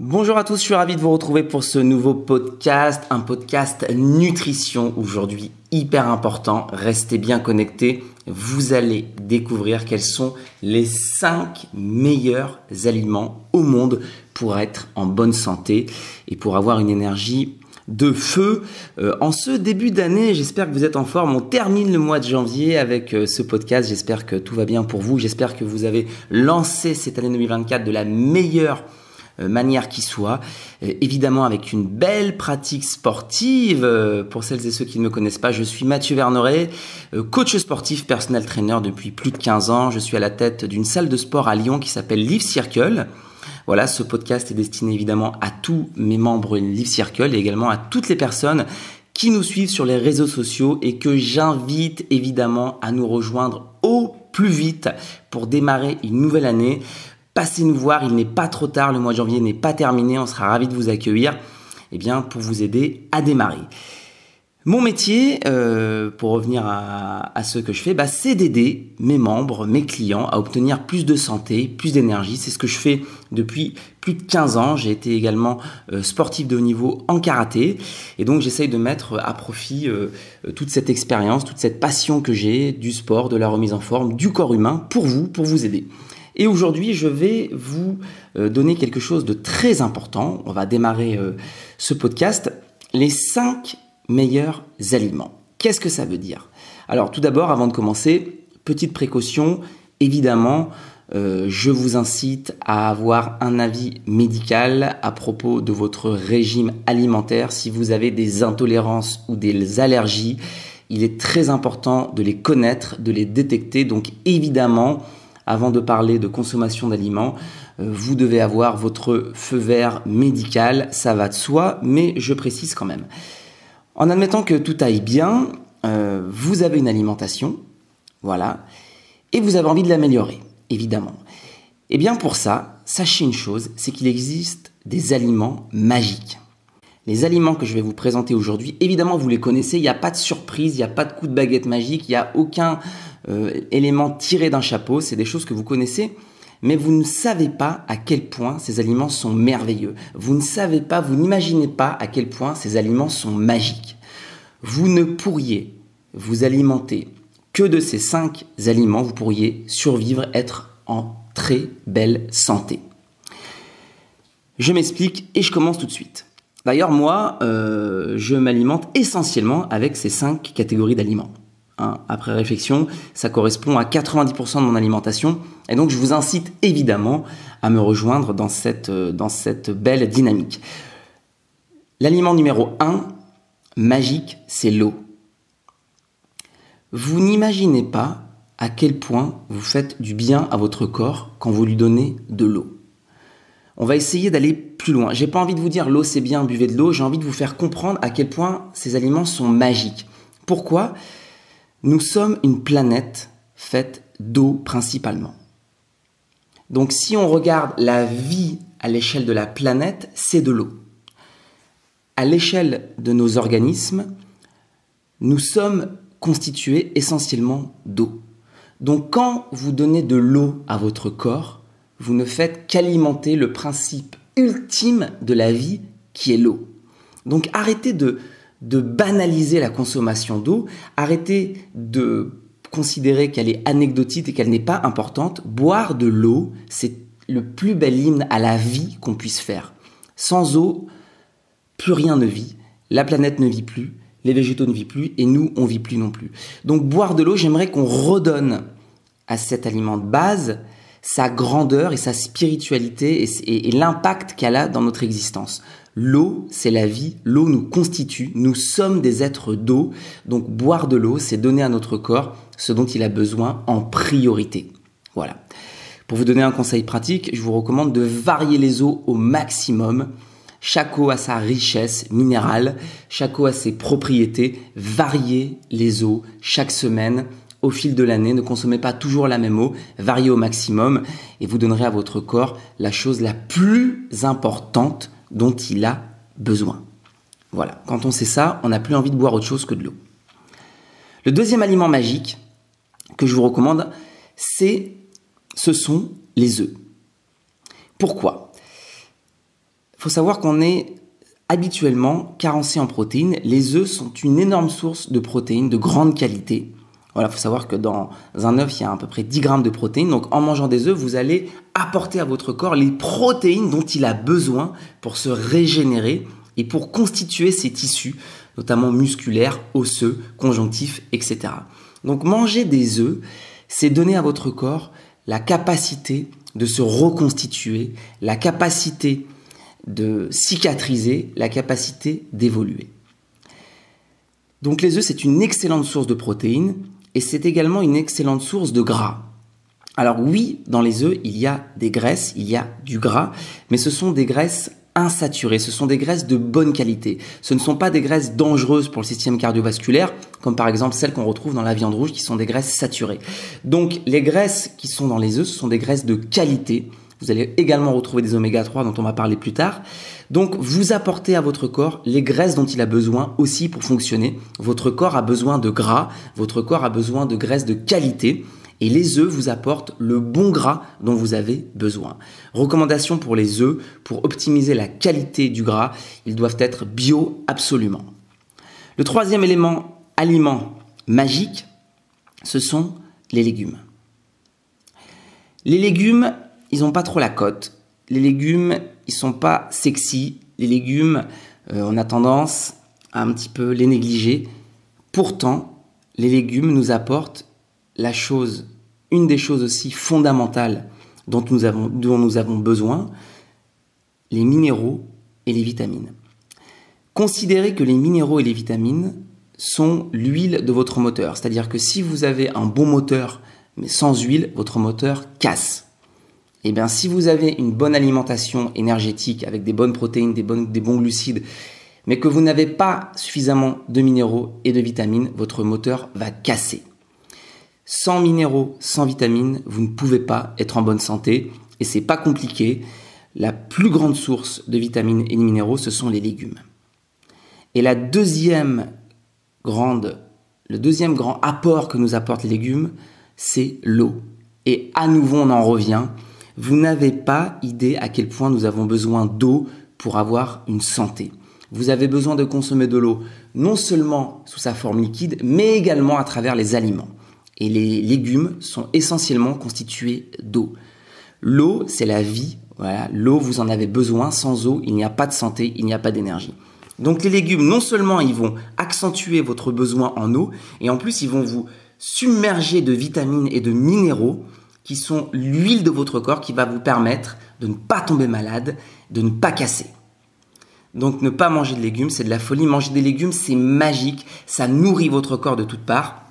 Bonjour à tous, je suis ravi de vous retrouver pour ce nouveau podcast, un podcast nutrition aujourd'hui hyper important. Restez bien connectés, vous allez découvrir quels sont les 5 meilleurs aliments au monde pour être en bonne santé et pour avoir une énergie de feu. En ce début d'année, j'espère que vous êtes en forme. On termine le mois de janvier avec ce podcast. J'espère que tout va bien pour vous. J'espère que vous avez lancé cette année 2024 de la meilleure manière qui soit, évidemment avec une belle pratique sportive. Pour celles et ceux qui ne me connaissent pas, je suis Mathieu Verneret, coach sportif, personal trainer depuis plus de 15 ans. Je suis à la tête d'une salle de sport à Lyon qui s'appelle Live Circle. Voilà, ce podcast est destiné évidemment à tous mes membres Live Circle et également à toutes les personnes qui nous suivent sur les réseaux sociaux et que j'invite évidemment à nous rejoindre au plus vite pour démarrer une nouvelle année. Passez nous voir, il n'est pas trop tard, le mois de janvier n'est pas terminé, on sera ravis de vous accueillir pour vous aider à démarrer. Mon métier, pour revenir à ce que je fais, c'est d'aider mes membres, mes clients à obtenir plus de santé, plus d'énergie. C'est ce que je fais depuis plus de 15 ans. J'ai été également sportif de haut niveau en karaté et donc j'essaye de mettre à profit toute cette expérience, toute cette passion que j'ai du sport, de la remise en forme, du corps humain pour vous aider. Et aujourd'hui, je vais vous donner quelque chose de très important. On va démarrer ce podcast. Les 5 meilleurs aliments. Qu'est-ce que ça veut dire ? Alors tout d'abord, avant de commencer, petite précaution. Évidemment, je vous incite à avoir un avis médical à propos de votre régime alimentaire. Si vous avez des intolérances ou des allergies, il est très important de les connaître, de les détecter. Donc évidemment, avant de parler de consommation d'aliments, vous devez avoir votre feu vert médical, ça va de soi, mais je précise quand même. En admettant que tout aille bien, vous avez une alimentation, voilà, et vous avez envie de l'améliorer, évidemment. Et bien pour ça, sachez une chose, c'est qu'il existe des aliments magiques. Les aliments que je vais vous présenter aujourd'hui, évidemment vous les connaissez, il n'y a pas de surprise, il n'y a pas de coup de baguette magique, il n'y a aucun élément tiré d'un chapeau, c'est des choses que vous connaissez, mais vous ne savez pas à quel point ces aliments sont merveilleux. Vous ne savez pas, vous n'imaginez pas à quel point ces aliments sont magiques. Vous ne pourriez vous alimenter que de ces 5 aliments, vous pourriez survivre, être en très belle santé. Je m'explique et je commence tout de suite. D'ailleurs, moi, je m'alimente essentiellement avec ces 5 catégories d'aliments. Après réflexion, ça correspond à 90% de mon alimentation. Et donc, je vous incite évidemment à me rejoindre dans cette belle dynamique. L'aliment numéro 1, magique, c'est l'eau. Vous n'imaginez pas à quel point vous faites du bien à votre corps quand vous lui donnez de l'eau. On va essayer d'aller plus loin. J'ai pas envie de vous dire l'eau c'est bien, buvez de l'eau. J'ai envie de vous faire comprendre à quel point ces aliments sont magiques. Pourquoi ? Nous sommes une planète faite d'eau principalement. Donc si on regarde la vie à l'échelle de la planète, c'est de l'eau. À l'échelle de nos organismes, nous sommes constitués essentiellement d'eau. Donc quand vous donnez de l'eau à votre corps, vous ne faites qu'alimenter le principe ultime de la vie qui est l'eau. Donc arrêtez de banaliser la consommation d'eau, arrêtez de considérer qu'elle est anecdotique et qu'elle n'est pas importante. Boire de l'eau, c'est le plus bel hymne à la vie qu'on puisse faire. Sans eau, plus rien ne vit, la planète ne vit plus, les végétaux ne vivent plus et nous, on ne vit plus non plus. Donc boire de l'eau, j'aimerais qu'on redonne à cet aliment de base sa grandeur et sa spiritualité et l'impact qu'elle a dans notre existence. L'eau, c'est la vie, l'eau nous constitue, nous sommes des êtres d'eau, donc boire de l'eau, c'est donner à notre corps ce dont il a besoin en priorité. Voilà. Pour vous donner un conseil pratique, je vous recommande de varier les eaux au maximum. Chaque eau a sa richesse minérale, chaque eau a ses propriétés. Variez les eaux chaque semaine. Au fil de l'année, ne consommez pas toujours la même eau, variez au maximum et vous donnerez à votre corps la chose la plus importante dont il a besoin. Voilà, quand on sait ça, on n'a plus envie de boire autre chose que de l'eau. Le deuxième aliment magique que je vous recommande, ce sont les œufs. Pourquoi ? faut savoir qu'on est habituellement carencé en protéines. Les œufs sont une énorme source de protéines de grande qualité. Voilà, faut savoir que dans un œuf, il y a à peu près 10 grammes de protéines. Donc, en mangeant des œufs, vous allez apporter à votre corps les protéines dont il a besoin pour se régénérer et pour constituer ses tissus, notamment musculaires, osseux, conjonctifs, etc. Donc, manger des œufs, c'est donner à votre corps la capacité de se reconstituer, la capacité de cicatriser, la capacité d'évoluer. Donc les œufs, c'est une excellente source de protéines et c'est également une excellente source de gras. Alors oui, dans les œufs, il y a des graisses, il y a du gras, mais ce sont des graisses insaturées, ce sont des graisses de bonne qualité. Ce ne sont pas des graisses dangereuses pour le système cardiovasculaire, comme par exemple celles qu'on retrouve dans la viande rouge, qui sont des graisses saturées. Donc les graisses qui sont dans les œufs, ce sont des graisses de qualité. Vous allez également retrouver des oméga 3 dont on va parler plus tard. Donc, vous apportez à votre corps les graisses dont il a besoin aussi pour fonctionner. Votre corps a besoin de gras, votre corps a besoin de graisses de qualité. Et les œufs vous apportent le bon gras dont vous avez besoin. Recommandation pour les œufs, pour optimiser la qualité du gras, ils doivent être bio absolument. Le troisième aliment magique, ce sont les légumes. Les légumes, ils n'ont pas trop la cote. Les légumes, ils sont pas sexy. Les légumes, on a tendance à un petit peu les négliger. Pourtant, les légumes nous apportent une des choses aussi fondamentales dont nous avons besoin, les minéraux et les vitamines. Considérez que les minéraux et les vitamines sont l'huile de votre moteur. C'est-à-dire que si vous avez un bon moteur, mais sans huile, votre moteur casse. Eh bien, si vous avez une bonne alimentation énergétique avec des bonnes protéines, des bons glucides, mais que vous n'avez pas suffisamment de minéraux et de vitamines, votre moteur va casser. Sans minéraux, sans vitamines, vous ne pouvez pas être en bonne santé et c'est pas compliqué. La plus grande source de vitamines et de minéraux, ce sont les légumes. Et le deuxième grand apport que nous apportent les légumes, c'est l'eau. Et à nouveau, on en revient. Vous n'avez pas idée à quel point nous avons besoin d'eau pour avoir une santé. Vous avez besoin de consommer de l'eau, non seulement sous sa forme liquide, mais également à travers les aliments. Et les légumes sont essentiellement constitués d'eau. L'eau, c'est la vie. Voilà, l'eau, vous en avez besoin. Sans eau, il n'y a pas de santé, il n'y a pas d'énergie. Donc les légumes, non seulement ils vont accentuer votre besoin en eau, et en plus ils vont vous submerger de vitamines et de minéraux qui sont l'huile de votre corps qui va vous permettre de ne pas tomber malade, de ne pas casser. Donc ne pas manger de légumes, c'est de la folie. Manger des légumes, c'est magique, ça nourrit votre corps de toutes parts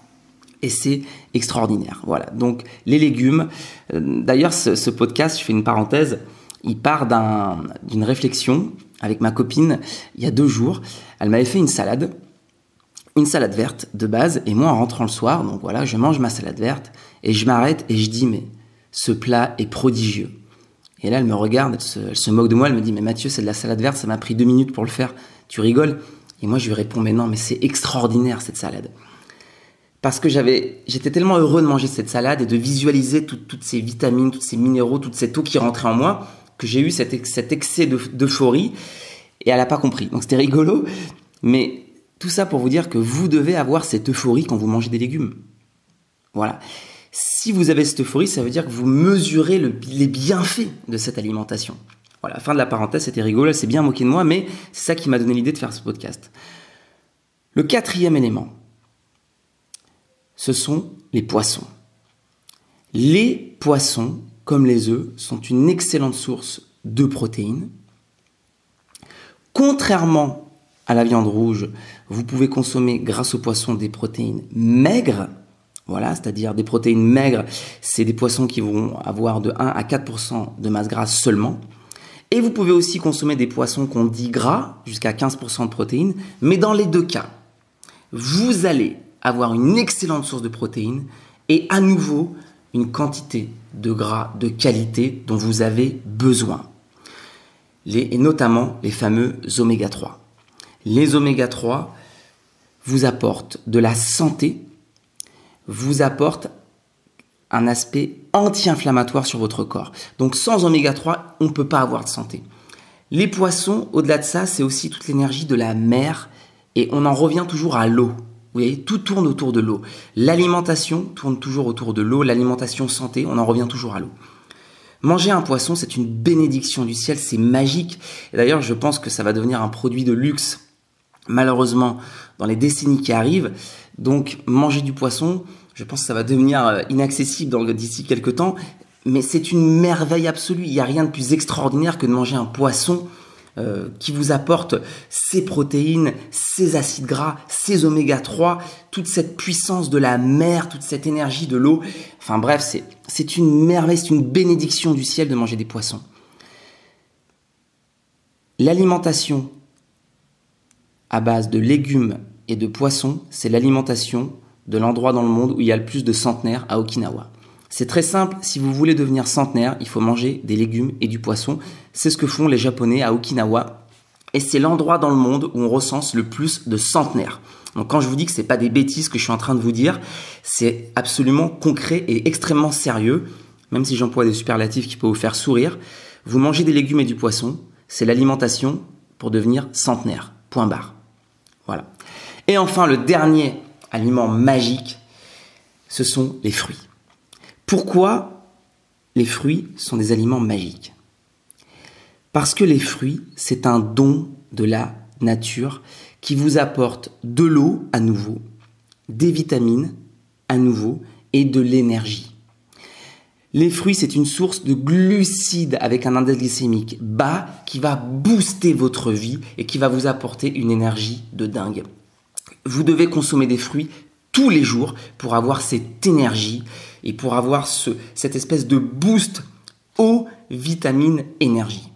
et c'est extraordinaire. Voilà, donc les légumes. D'ailleurs, ce podcast, je fais une parenthèse, il part d'une réflexion avec ma copine il y a 2 jours. Elle m'avait fait une salade verte de base, et moi en rentrant le soir, donc voilà, je mange ma salade verte, et je m'arrête et je dis, mais ce plat est prodigieux. Et là, elle me regarde, elle se moque de moi, elle me dit, mais Mathieu, c'est de la salade verte, ça m'a pris 2 minutes pour le faire, tu rigoles? Et moi, je lui réponds, mais non, mais c'est extraordinaire cette salade. Parce que j'étais tellement heureux de manger cette salade et de visualiser toutes ces vitamines, tous ces minéraux, toute cette eau qui rentrait en moi, que j'ai eu cet excès d'euphorie, et elle n'a pas compris. Donc c'était rigolo, mais tout ça pour vous dire que vous devez avoir cette euphorie quand vous mangez des légumes. Voilà. Si vous avez cette euphorie, ça veut dire que vous mesurez les bienfaits de cette alimentation. Voilà, fin de la parenthèse, c'était rigolo, elle s'est bien moquée de moi, mais c'est ça qui m'a donné l'idée de faire ce podcast. Le 4e élément, ce sont les poissons. Les poissons, comme les œufs, sont une excellente source de protéines. Contrairement à la viande rouge, vous pouvez consommer grâce aux poissons des protéines maigres. Voilà, c'est-à-dire des protéines maigres, c'est des poissons qui vont avoir de 1 à 4% de masse grasse seulement. Et vous pouvez aussi consommer des poissons qu'on dit gras, jusqu'à 15% de protéines. Mais dans les 2 cas, vous allez avoir une excellente source de protéines et à nouveau une quantité de gras de qualité dont vous avez besoin. Et notamment les fameux oméga 3. Les oméga 3 vous apportent de la santé, vous apportent un aspect anti-inflammatoire sur votre corps. Donc sans oméga 3, on ne peut pas avoir de santé. Les poissons, au-delà de ça, c'est aussi toute l'énergie de la mer et on en revient toujours à l'eau. Vous voyez, tout tourne autour de l'eau. L'alimentation tourne toujours autour de l'eau, l'alimentation santé, on en revient toujours à l'eau. Manger un poisson, c'est une bénédiction du ciel, c'est magique. Et d'ailleurs, je pense que ça va devenir un produit de luxe, malheureusement, dans les décennies qui arrivent. Donc, manger du poisson, je pense que ça va devenir inaccessible d'ici quelques temps. Mais c'est une merveille absolue. Il n'y a rien de plus extraordinaire que de manger un poisson qui vous apporte ses protéines, ses acides gras, ses oméga 3, toute cette puissance de la mer, toute cette énergie de l'eau. Enfin bref, c'est une merveille, c'est une bénédiction du ciel de manger des poissons. L'alimentation à base de légumes et de poissons, c'est l'alimentation de l'endroit dans le monde où il y a le plus de centenaires, à Okinawa. C'est très simple, si vous voulez devenir centenaire, il faut manger des légumes et du poisson. C'est ce que font les Japonais à Okinawa. Et c'est l'endroit dans le monde où on recense le plus de centenaires. Donc quand je vous dis que ce n'est pas des bêtises que je suis en train de vous dire, c'est absolument concret et extrêmement sérieux. Même si j'emploie des superlatifs qui peuvent vous faire sourire. Vous mangez des légumes et du poisson, c'est l'alimentation pour devenir centenaire. Point barre. Voilà. Et enfin, le dernier aliment magique, ce sont les fruits. Pourquoi les fruits sont des aliments magiques? Parce que les fruits, c'est un don de la nature qui vous apporte de l'eau à nouveau, des vitamines à nouveau et de l'énergie. Les fruits, c'est une source de glucides avec un index glycémique bas qui va booster votre vie et qui va vous apporter une énergie de dingue. Vous devez consommer des fruits tous les jours pour avoir cette énergie et pour avoir cette espèce de boost eau, vitamine, énergie.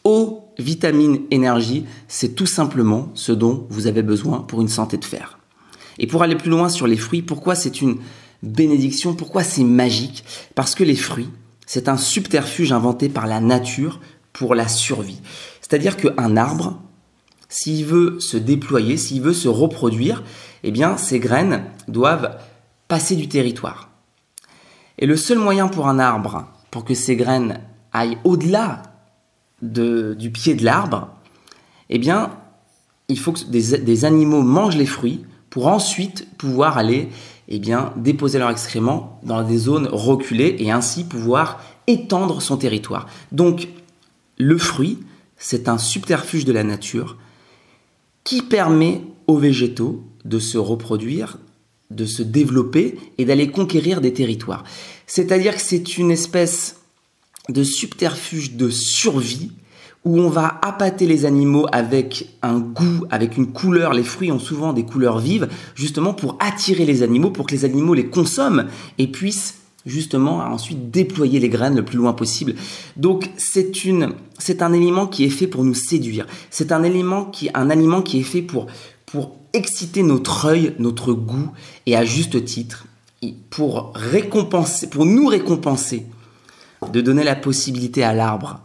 Eau, vitamine, énergie, c'est tout simplement ce dont vous avez besoin pour une santé de fer. Et pour aller plus loin sur les fruits, pourquoi c'est une bénédiction, pourquoi c'est magique? Parce que les fruits, c'est un subterfuge inventé par la nature pour la survie. C'est-à-dire qu'un arbre, s'il veut se déployer, s'il veut se reproduire, eh bien, ses graines doivent passer du territoire. Et le seul moyen pour un arbre, pour que ses graines aillent au-delà du pied de l'arbre, eh bien, il faut que des animaux mangent les fruits pour ensuite pouvoir aller déposer leurs excréments dans des zones reculées et ainsi pouvoir étendre son territoire. Donc, le fruit, c'est un subterfuge de la nature qui permet aux végétaux de se reproduire, de se développer et d'aller conquérir des territoires. C'est-à-dire que c'est une espèce de subterfuge de survie où on va appâter les animaux avec un goût, avec une couleur. Les fruits ont souvent des couleurs vives, justement pour attirer les animaux, pour que les animaux les consomment et puissent justement ensuite déployer les graines le plus loin possible. Donc c'est un élément qui est fait pour nous séduire. C'est un aliment qui est fait pour exciter notre œil, notre goût, et à juste titre, pour nous récompenser, de donner la possibilité à l'arbre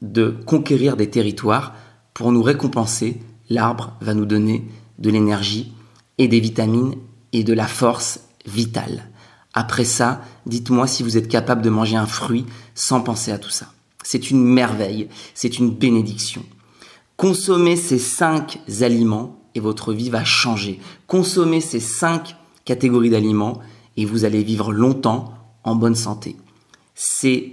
de conquérir des territoires. Pour nous récompenser, l'arbre va nous donner de l'énergie et des vitamines et de la force vitale. Après ça, dites-moi si vous êtes capable de manger un fruit sans penser à tout ça. C'est une merveille, c'est une bénédiction. Consommez ces 5 aliments et votre vie va changer. Consommez ces 5 catégories d'aliments et vous allez vivre longtemps en bonne santé. C'est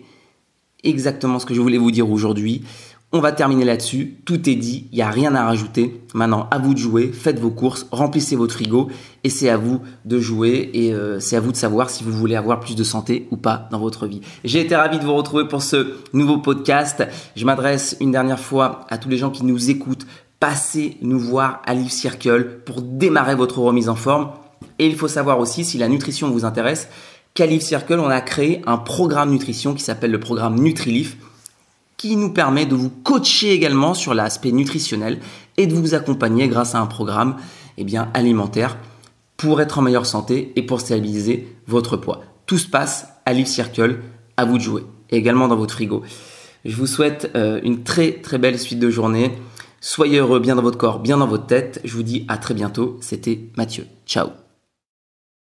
exactement ce que je voulais vous dire aujourd'hui. On va terminer là-dessus. Tout est dit, il n'y a rien à rajouter. Maintenant, à vous de jouer, faites vos courses, remplissez votre frigo et c'est à vous de jouer et c'est à vous de savoir si vous voulez avoir plus de santé ou pas dans votre vie. J'ai été ravi de vous retrouver pour ce nouveau podcast. Je m'adresse une dernière fois à tous les gens qui nous écoutent. Passez nous voir à Life Circle pour démarrer votre remise en forme. Et il faut savoir aussi, si la nutrition vous intéresse, qu'à Life Circle, on a créé un programme nutrition qui s'appelle le programme NutriLife, qui nous permet de vous coacher également sur l'aspect nutritionnel et de vous accompagner grâce à un programme alimentaire pour être en meilleure santé et pour stabiliser votre poids. Tout se passe à Life Circle, à vous de jouer, et également dans votre frigo. Je vous souhaite une très très belle suite de journée. Soyez heureux, bien dans votre corps, bien dans votre tête. Je vous dis à très bientôt. C'était Mathieu. Ciao.